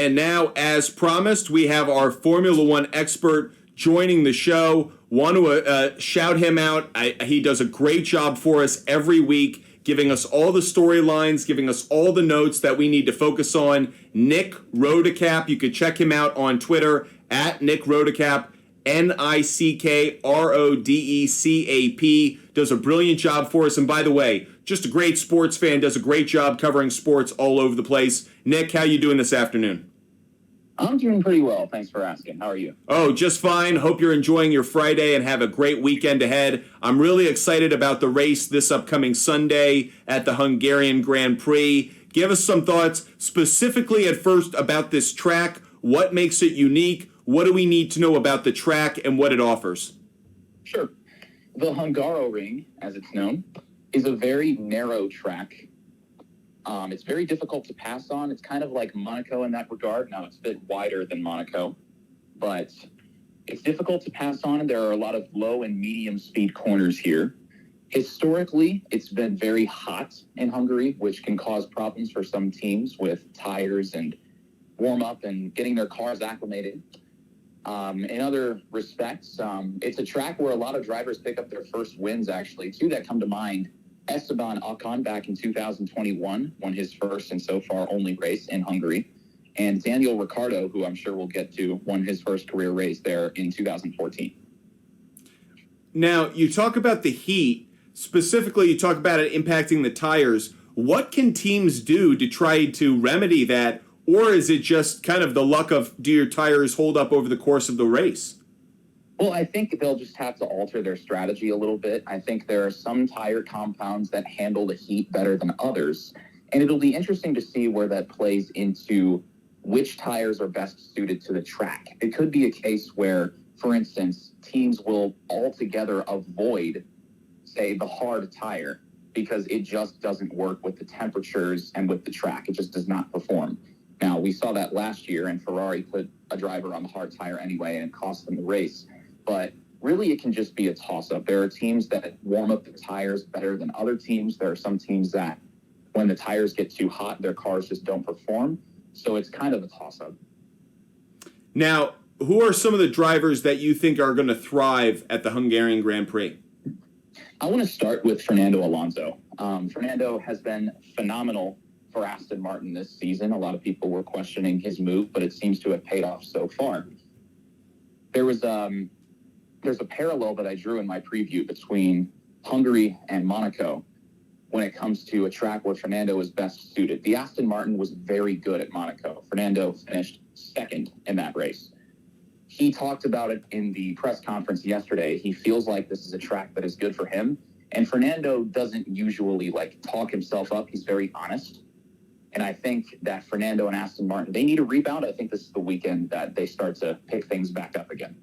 And now, as promised, we have our Formula One expert joining the show. Want to shout him out. He does a great job for us every week, giving us all the storylines, giving us all the notes that we need to focus on. Nick Rodecap. You can check him out on Twitter at Nick Rodecap. NickRodecap. Does a brilliant job for us. And by the way, just a great sports fan, does a great job covering sports all over the place. Nick, how you doing this afternoon? I'm doing pretty well. Thanks for asking. How are you? Oh, just fine. Hope you're enjoying your Friday and have a great weekend ahead. I'm really excited about the race this upcoming Sunday at the Hungarian Grand Prix. Give us some thoughts specifically at first about this track. What makes it unique? What do we need to know about the track and what it offers? Sure. The Hungaroring, as it's known, is a very narrow track. It's very difficult to pass on. It's kind of like Monaco in that regard. Now, it's a bit wider than Monaco, but it's difficult to pass on, and there are a lot of low and medium speed corners here. Historically, it's been very hot in Hungary, which can cause problems for some teams with tires and warm-up and getting their cars acclimated. In other respects, it's a track where a lot of drivers pick up their first wins, actually. Two that come to mind: Esteban Ocon back in 2021 won his first and so far only race in Hungary. And Daniel Ricciardo, who I'm sure we'll get to, won his first career race there in 2014. Now, you talk about the heat. Specifically, you talk about it impacting the tires. What can teams do to try to remedy that? Or is it just kind of the luck of, do your tires hold up over the course of the race? Well, I think they'll just have to alter their strategy a little bit. I think there are some tire compounds that handle the heat better than others. And it'll be interesting to see where that plays into which tires are best suited to the track. It could be a case where, for instance, teams will altogether avoid, say, the hard tire because it just doesn't work with the temperatures and with the track. It just does not perform. Now, we saw that last year, and Ferrari put a driver on the hard tire anyway, and it cost them the race. But really, it can just be a toss-up. There are teams that warm up the tires better than other teams. There are some teams that, when the tires get too hot, their cars just don't perform. So it's kind of a toss-up. Now, who are some of the drivers that you think are going to thrive at the Hungarian Grand Prix? I want to start with Fernando Alonso. Fernando has been phenomenal for Aston Martin this season. A lot of people were questioning his move, but it seems to have paid off so far. There's a parallel that I drew in my preview between Hungary and Monaco when it comes to a track where Fernando is best suited. The Aston Martin was very good at Monaco. Fernando finished second in that race. He talked about it in the press conference yesterday. He feels like this is a track that is good for him. And Fernando doesn't usually talk himself up. He's very honest. And I think that Fernando and Aston Martin, they need a rebound. I think this is the weekend that they start to pick things back up again.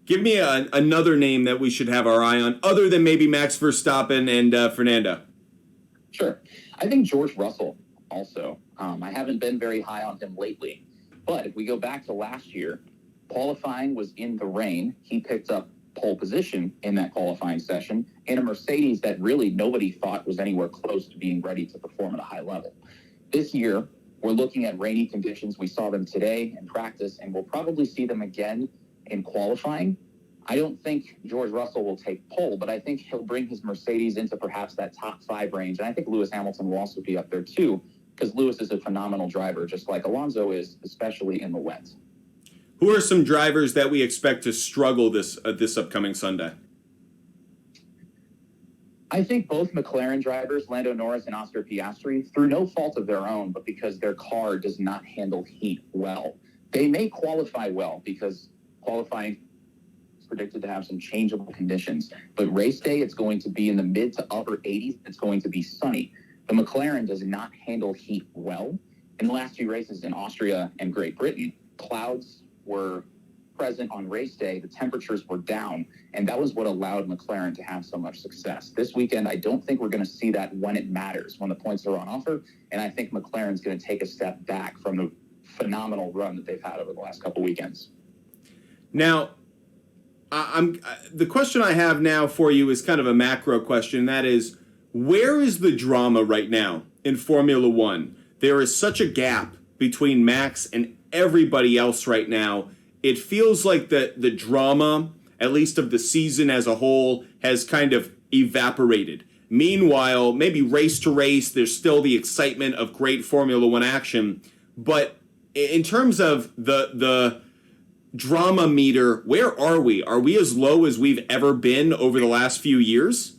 Give me another name that we should have our eye on, other than maybe Max Verstappen and Fernando. Sure. I think George Russell also. I haven't been very high on him lately. But if we go back to last year, qualifying was in the rain. He picked up pole position in that qualifying session in a Mercedes that really nobody thought was anywhere close to being ready to perform at a high level. This year, we're looking at rainy conditions. We saw them today in practice, and we'll probably see them again in qualifying. I don't think George Russell will take pole, but I think he'll bring his Mercedes into perhaps that top 5 range. And I think Lewis Hamilton will also be up there too, because Lewis is a phenomenal driver, just like Alonso is, especially in the wet. Who are some drivers that we expect to struggle this upcoming Sunday? I think both McLaren drivers, Lando Norris and Oscar Piastri, through no fault of their own, but because their car does not handle heat well. They may qualify well because qualifying is predicted to have some changeable conditions. But race day, it's going to be in the mid to upper 80s. It's going to be sunny. The McLaren does not handle heat well. In the last 2 races in Austria and Great Britain, clouds were present on race day, the temperatures were down, and that was what allowed McLaren to have so much success. This weekend, I don't think we're going to see that when it matters, when the points are on offer, and I think McLaren's going to take a step back from the phenomenal run that they've had over the last couple weekends. Now, the question I have now for you is kind of a macro question. That is, where is the drama right now in Formula One? There is such a gap between Max and everybody else right now. It feels like the drama, at least of the season as a whole, has kind of evaporated. Meanwhile, maybe race to race, there's still the excitement of great Formula One action. But in terms of the drama meter, where are we? Are we as low as we've ever been over the last few years?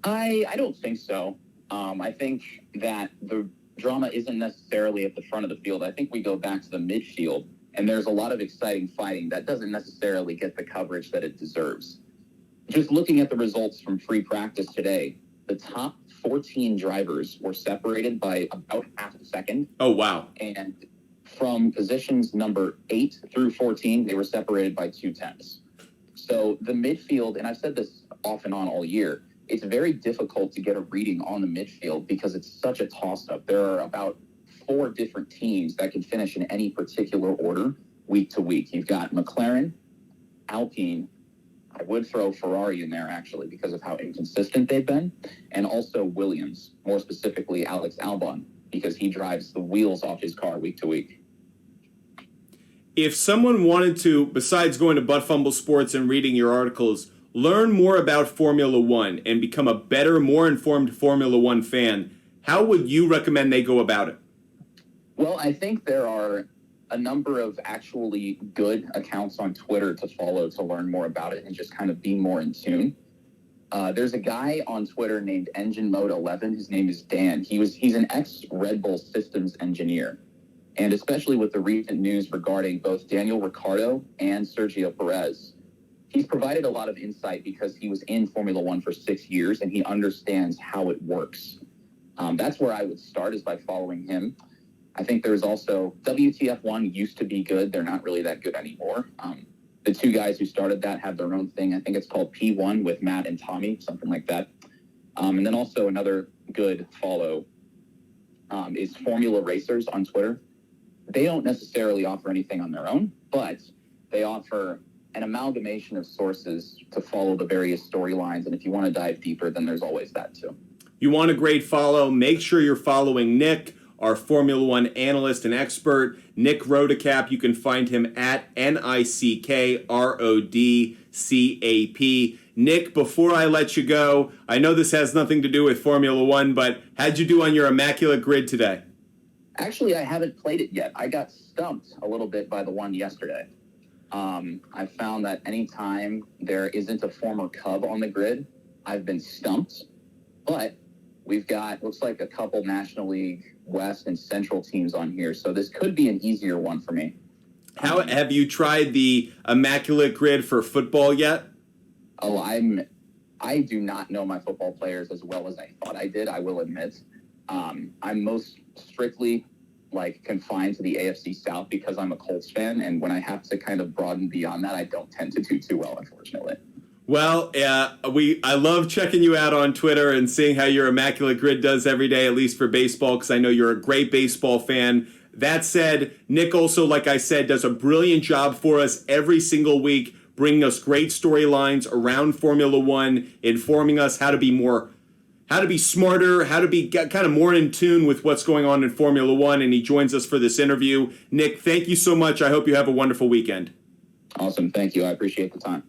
I don't think so. I think that the drama isn't necessarily at the front of the field. I think we go back to the midfield, and there's a lot of exciting fighting that doesn't necessarily get the coverage that it deserves. Just looking at the results from free practice today, the top 14 drivers were separated by about half a second. Oh, wow. And from positions number 8 through 14, they were separated by 0.2. So the midfield, and I've said this off and on all year, it's very difficult to get a reading on the midfield because it's such a toss-up. There are about 4 different teams that can finish in any particular order week to week. You've got McLaren, Alpine, I would throw Ferrari in there, actually, because of how inconsistent they've been, and also Williams, more specifically Alex Albon, because he drives the wheels off his car week to week. If someone wanted to, besides going to Butt Fumble Sports and reading your articles, learn more about Formula One and become a better, more informed Formula One fan, how would you recommend they go about it? Well, I think there are a number of actually good accounts on Twitter to follow to learn more about it and just kind of be more in tune. There's a guy on Twitter named Engine Mode 11. His name is Dan. He's an ex-Red Bull systems engineer. And especially with the recent news regarding both Daniel Ricciardo and Sergio Perez, he's provided a lot of insight because he was in Formula One for 6 years and he understands how it works. That's where I would start, is by following him. I think there's also WTF1 used to be good. They're not really that good anymore. The 2 guys who started that have their own thing. I think it's called P1 with Matt and Tommy, something like that. And then also another good follow is Formula Racers on Twitter. They don't necessarily offer anything on their own, but they offer an amalgamation of sources to follow the various storylines. And if you want to dive deeper, then there's always that too. You want a great follow, make sure you're following Nick, our Formula One analyst and expert, Nick Rodecap. You can find him at NickRodcap. Nick, before I let you go, I know this has nothing to do with Formula One, but how'd you do on your immaculate grid today? Actually, I haven't played it yet. I got stumped a little bit by the one yesterday. I found that anytime there isn't a former Cub on the grid, I've been stumped. But we've got, looks like, a couple National League West and Central teams on here, so this could be an easier one for me. How have you tried the immaculate grid for football yet? Oh, I do not know my football players as well as I thought I did, I will admit. I'm most strictly confined to the AFC South because I'm a Colts fan, and when I have to kind of broaden beyond that, I don't tend to do too well, unfortunately. Well, I love checking you out on Twitter and seeing how your immaculate grid does every day, at least for baseball, because I know you're a great baseball fan. That said, Nick also, like I said, does a brilliant job for us every single week, bringing us great storylines around Formula One, informing us how to be smarter, how to be kind of more in tune with what's going on in Formula One, and he joins us for this interview. Nick, thank you so much. I hope you have a wonderful weekend. Awesome. Thank you. I appreciate the time.